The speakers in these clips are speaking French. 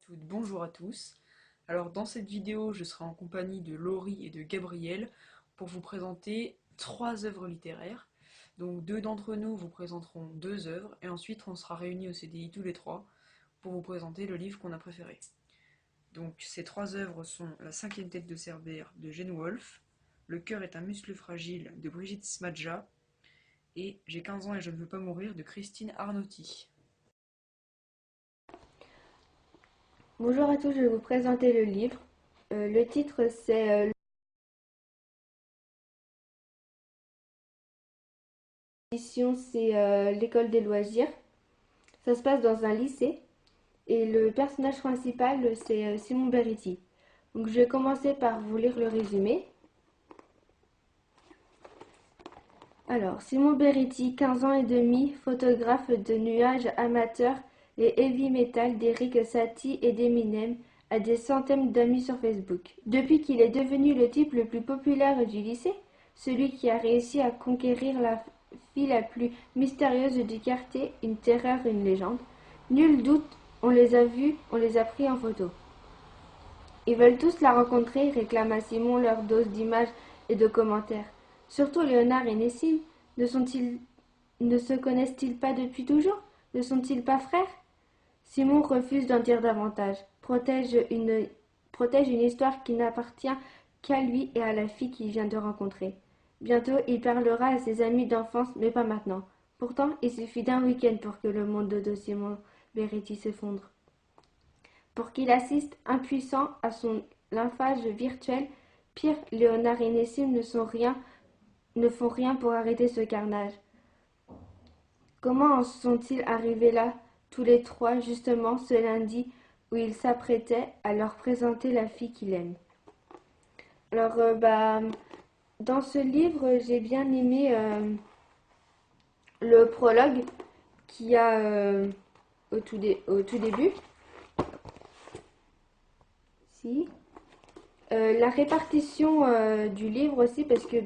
toutes, bonjour à tous. Alors dans cette vidéo, je serai en compagnie de Laurie et de Gabriel pour vous présenter 3 œuvres littéraires. Donc deux d'entre nous vous présenteront 2 œuvres et ensuite on sera réunis au CDI tous les trois pour vous présenter le livre qu'on a préféré. Donc ces 3 œuvres sont La cinquième tête de Cerbère de Jane Wolfe, Le cœur est un muscle fragile de Brigitte Smadja et J'ai 15 ans et je ne veux pas mourir de Christine Arnauty. Bonjour à tous, je vais vous présenter le livre. Le titre c'est l'édition, c'est l'école des loisirs. Ça se passe dans un lycée et le personnage principal c'est Simon Beretti. Donc je vais commencer par vous lire le résumé. Alors, Simon Beretti, 15 ans et demi, photographe de nuages amateurs et heavy metal d'Eric Satie et d'Eminem, a des centaines d'amis sur Facebook. Depuis qu'il est devenu le type le plus populaire du lycée, celui qui a réussi à conquérir la fille la plus mystérieuse du quartier, une terreur, une légende, nul doute, on les a vus, on les a pris en photo. Ils veulent tous la rencontrer, réclament à Simon leur dose d'images et de commentaires. Surtout Léonard et Nessim, ne se connaissent-ils pas depuis toujours? Ne sont-ils pas frères? Simon refuse d'en dire davantage, protège une histoire qui n'appartient qu'à lui et à la fille qu'il vient de rencontrer. Bientôt, il parlera à ses amis d'enfance, mais pas maintenant. Pourtant, il suffit d'un week-end pour que le monde de Simon Beretti s'effondre. Pour qu'il assiste, impuissant, à son lymphage virtuel. Pire, Léonard et Nessim ne font rien pour arrêter ce carnage. Comment en sont-ils arrivés là, tous les trois, justement ce lundi où il s'apprêtait à leur présenter la fille qu'il aime? Alors, dans ce livre, j'ai bien aimé le prologue qu'il y a au tout début. Si. La répartition du livre aussi, parce que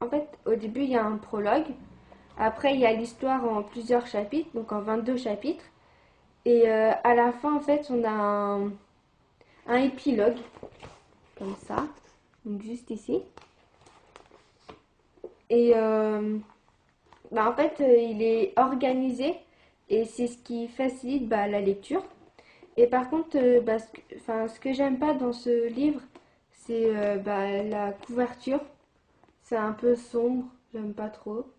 en fait, au début, il y a un prologue. Après, il y a l'histoire en plusieurs chapitres, donc en 22 chapitres. Et à la fin, en fait, on a un épilogue, comme ça, donc juste ici. Et en fait, il est organisé et c'est ce qui facilite la lecture. Et par contre, ce que j'aime pas dans ce livre, c'est la couverture. C'est un peu sombre, j'aime pas trop.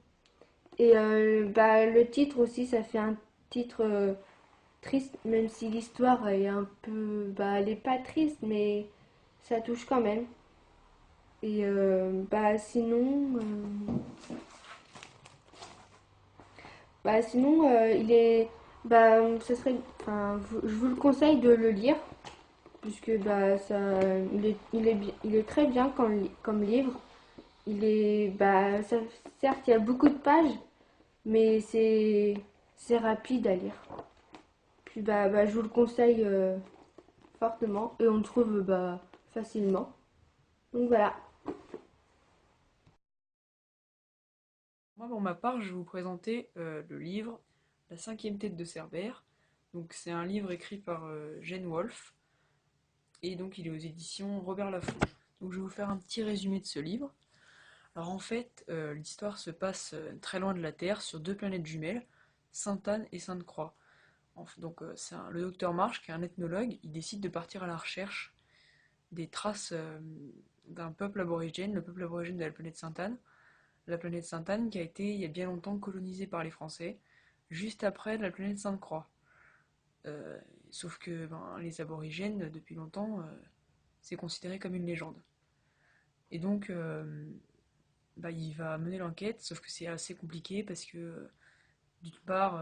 Et le titre aussi, ça fait un titre triste, même si l'histoire est un peu... elle est pas triste, mais ça touche quand même. Et sinon, il est... ça serait... je vous le conseille de le lire, puisque il est très bien comme livre. Il est... certes, il y a beaucoup de pages, mais c'est rapide à lire. Puis je vous le conseille fortement et on le trouve facilement. Donc voilà. Moi, pour ma part, je vais vous présenter le livre La cinquième tête de Cerbère. Donc, c'est un livre écrit par Jane Wolfe et donc il est aux éditions Robert Laffont. Donc, je vais vous faire un petit résumé de ce livre. Alors, en fait, l'histoire se passe très loin de la Terre, sur 2 planètes jumelles, Sainte-Anne et Sainte-Croix. Donc, le docteur Marsh, qui est un ethnologue, il décide de partir à la recherche des traces d'un peuple aborigène, le peuple aborigène de la planète Sainte-Anne qui a été il y a bien longtemps colonisée par les Français, juste après la planète Sainte-Croix. Euh, Sauf que les aborigènes, depuis longtemps, c'est considéré comme une légende. Et donc, il va mener l'enquête, sauf que c'est assez compliqué parce que, d'une part,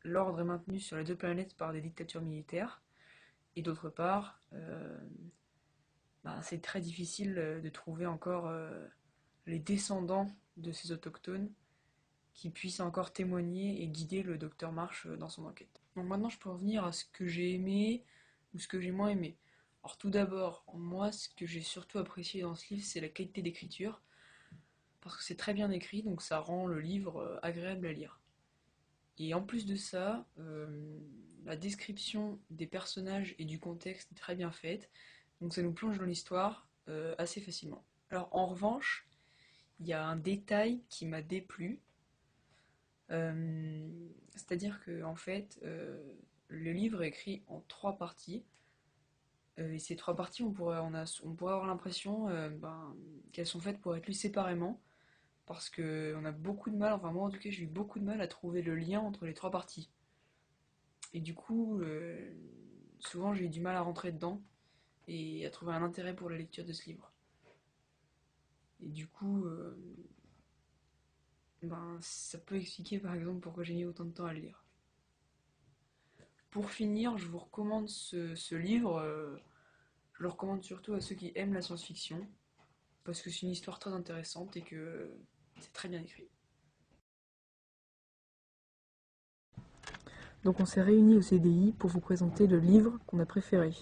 l'ordre est maintenu sur les 2 planètes par des dictatures militaires, et d'autre part, c'est très difficile de trouver encore les descendants de ces autochtones qui puisse encore témoigner et guider le docteur Marsh dans son enquête. Donc maintenant, je peux revenir à ce que j'ai aimé ou ce que j'ai moins aimé. Alors tout d'abord, moi, ce que j'ai surtout apprécié dans ce livre, c'est la qualité d'écriture, parce que c'est très bien écrit, donc ça rend le livre agréable à lire. Et en plus de ça, la description des personnages et du contexte est très bien faite, donc ça nous plonge dans l'histoire assez facilement. Alors en revanche, il y a un détail qui m'a déplu, c'est-à-dire que en fait, le livre est écrit en 3 parties, et ces 3 parties, on pourrait avoir l'impression qu'elles sont faites pour être lues séparément, parce qu'on a beaucoup de mal, enfin moi en tout cas j'ai eu beaucoup de mal à trouver le lien entre les 3 parties. Et du coup, souvent j'ai eu du mal à rentrer dedans et à trouver un intérêt pour la lecture de ce livre. Et du coup, ça peut expliquer par exemple pourquoi j'ai mis autant de temps à le lire. Pour finir, je vous recommande ce livre, je le recommande surtout à ceux qui aiment la science-fiction, parce que c'est une histoire très intéressante et que c'est très bien écrit. Donc on s'est réunis au CDI pour vous présenter le livre qu'on a préféré.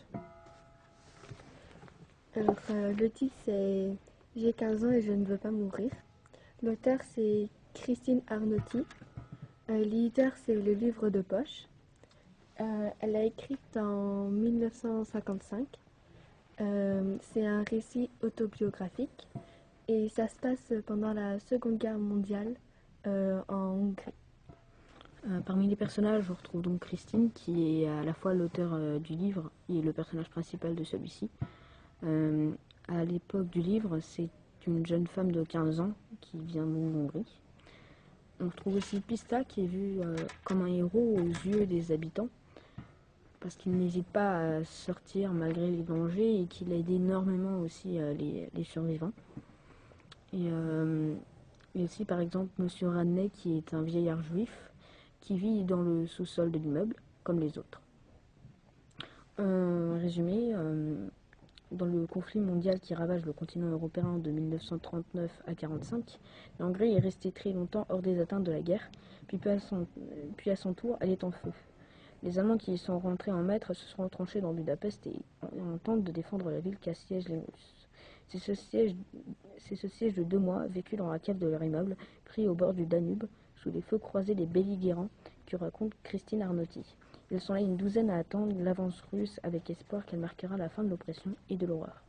Alors, le titre c'est J'ai 15 ans et je ne veux pas mourir. L'auteur c'est Christine Arnauty. L'éditeur c'est Le Livre de Poche. Elle l'a écrite en 1955. C'est un récit autobiographique et ça se passe pendant la Seconde Guerre mondiale en Hongrie. Parmi les personnages, on retrouve donc Christine, qui est à la fois l'auteur du livre et le personnage principal de celui-ci. À l'époque du livre, c'est une jeune femme de 15 ans qui vient de Hongrie. On retrouve aussi Pista, qui est vu comme un héros aux yeux des habitants, parce qu'il n'hésite pas à sortir malgré les dangers et qu'il aide énormément aussi les survivants. Et aussi par exemple Monsieur Radney, qui est un vieillard juif qui vit dans le sous-sol de l'immeuble comme les autres. En résumé, dans le conflit mondial qui ravage le continent européen de 1939 à 1945, la Hongrie est restée très longtemps hors des atteintes de la guerre, puis à son tour, elle est en feu. Les Allemands qui y sont rentrés en maître se sont retranchés dans Budapest et en tentent de défendre la ville qu'assiègent les Russes. C'est ce siège de 2 mois, vécu dans la cave de leur immeuble, pris au bord du Danube, sous les feux croisés des belligérants, que raconte Christine Arnauty. Ils sont là une douzaine à attendre l'avance russe avec espoir qu'elle marquera la fin de l'oppression et de l'horreur.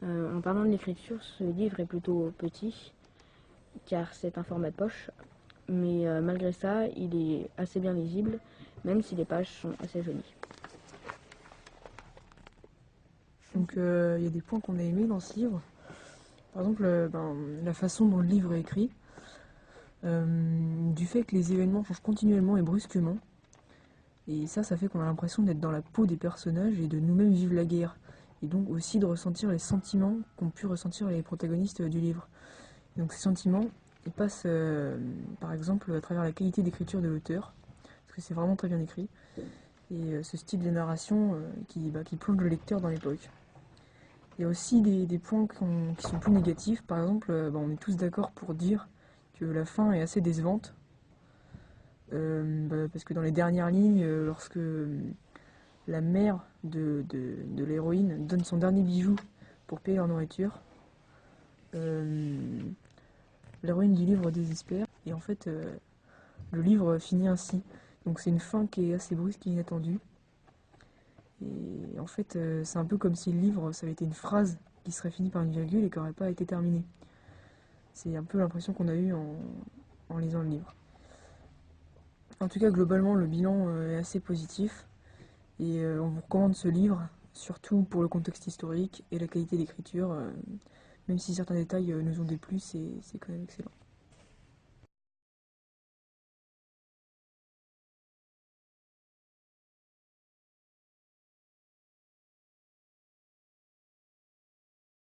En parlant de l'écriture, ce livre est plutôt petit, car c'est un format de poche, mais malgré ça, il est assez bien lisible, même si les pages sont assez jolies. Donc il y a des points qu'on a aimés dans ce livre. Par exemple, la façon dont le livre est écrit, du fait que les événements changent continuellement et brusquement. Et ça fait qu'on a l'impression d'être dans la peau des personnages et de nous-mêmes vivre la guerre. Et donc aussi de ressentir les sentiments qu'ont pu ressentir les protagonistes du livre. Et donc ces sentiments, ils passent par exemple à travers la qualité d'écriture de l'auteur, parce que c'est vraiment très bien écrit, et ce style de narration qui plonge le lecteur dans l'époque. Il y a aussi des points qui sont plus négatifs. Par exemple, on est tous d'accord pour dire que la fin est assez décevante. Parce que dans les dernières lignes, lorsque la mère de l'héroïne donne son dernier bijou pour payer leur nourriture, l'héroïne du livre désespère. Et en fait, le livre finit ainsi. Donc c'est une fin qui est assez brusque et inattendue. Et en fait, c'est un peu comme si le livre, ça avait été une phrase qui serait finie par une virgule et qui n'aurait pas été terminée. C'est un peu l'impression qu'on a eue en lisant le livre. En tout cas, globalement, le bilan est assez positif. Et on vous recommande ce livre, surtout pour le contexte historique et la qualité d'écriture. Même si certains détails nous ont déplu, c'est quand même excellent.